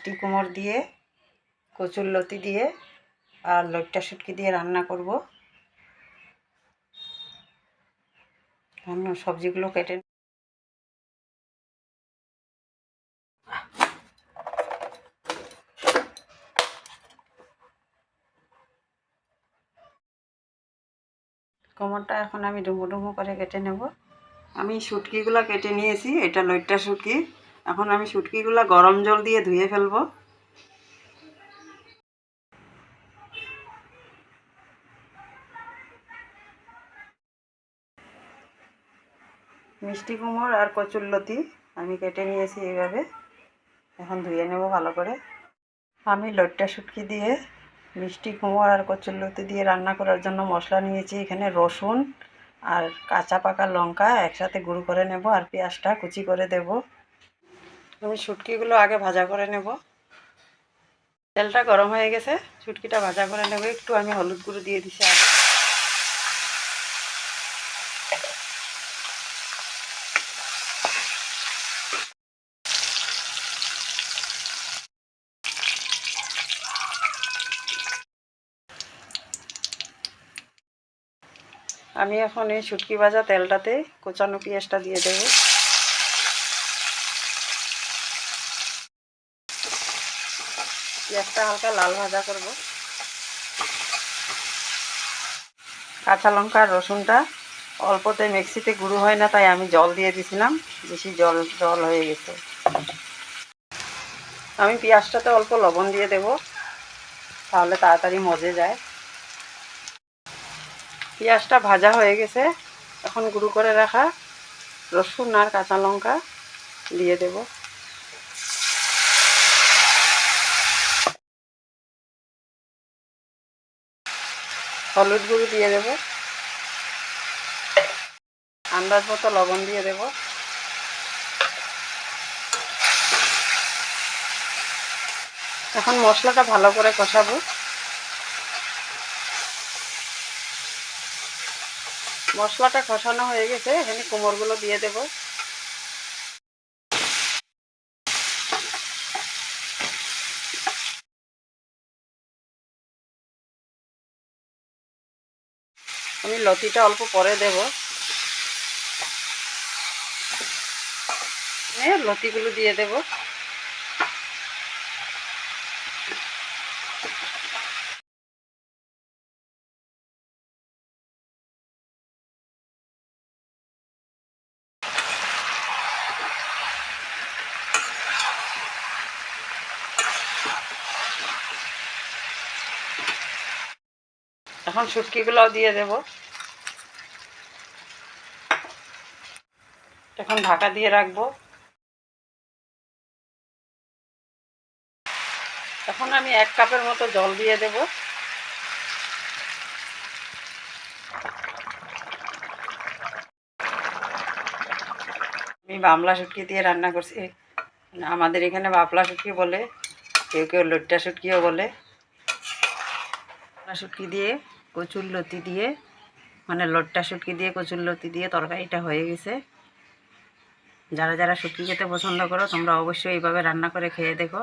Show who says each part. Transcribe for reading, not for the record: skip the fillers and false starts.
Speaker 1: মিষ্টি কুমড় দিয়ে, কচুরলতি দিয়ে আর লইট্টা শুটকি দিয়ে রান্না করব। সবজিগুলো কেটে কুমড়টা এখন আমি ডুমো ডুমো করে কেটে নেব। আমি শুটকিগুলো কেটে নিয়েছি, এটা লইট্টা শুটকি। এখন আমি শুটকিগুলো গরম জল দিয়ে ধুয়ে ফেলবো। মিষ্টি কুমড় আর কচুরলতি আমি কেটে নিয়েছি এইভাবে। এখন ধুয়ে নেব ভালো করে। আমি লইট্টা শুটকি দিয়ে, মিষ্টি কুমড় আর কচুরলতি দিয়ে রান্না করার জন্য মশলা নিয়েছি। এখানে রসুন আর কাঁচা পাকা লঙ্কা একসাথে গুঁড়ো করে নেব, আর পেঁয়াজটা কুচি করে দেব। আমি শুটকিগুলো আগে ভাজা করে নেব। তেলটা গরম হয়ে গেছে, শুটকিটা ভাজা করে নেব। একটু আমি হলুদ গুঁড়ো দিয়ে দিছি আগে। আমি এখন এই শুটকি ভাজা তেলটাতে কোচানো পেঁয়াজটা দিয়ে দেব। পেঁয়াজটা হালকা লাল ভাজা করব। কাঁচা লঙ্কা আর রসুনটা অল্পতে মিক্সিতে গুঁড়ো হয় না, তাই আমি জল দিয়ে দিয়েছিলাম, বেশি জল জল হয়ে গেছে। আমি পেঁয়াজটাতে অল্প লবণ দিয়ে দেব, তাহলে তাড়াতাড়ি মজে যায়। পেঁয়াজটা ভাজা হয়ে গেছে, এখন গুঁড়ো করে রাখা রসুন আর কাঁচা লঙ্কা দিয়ে দেব। হলুদ গুঁড়ো দিয়ে দেব, আন্দাজ মতো লবণ দিয়ে দেব। এখন মশলাটা ভালো করে কষাবো। মশলাটা কষানো হয়ে গেছে, এখানে কুমড়গুলো দিয়ে দেব। আমি লতিটা অল্প পরে দেব। লতিগুলো দিয়ে দেব। এখন শুটকিগুলোও দিয়ে দেব। এখন ঢাকা দিয়ে রাখবো। এখন আমি 1 কাপের মতো জল দিয়ে দেব। আমি বামলা শুটকি দিয়ে রান্না করছি। আমাদের এখানে বাবলা শুটকি বলে, কেউ কেউ লইট্টা শুটকিও বলে। বাবলা শুটকি দিয়ে কচুরলতি দিয়ে, মানে লইট্টা শুটকি দিয়ে কচুরলতি দিয়ে তরকারিটা হয়ে গেছে। যারা যারা শুটকি খেতে পছন্দ করো তোমরা অবশ্যই এইভাবে রান্না করে খেয়ে দেখো।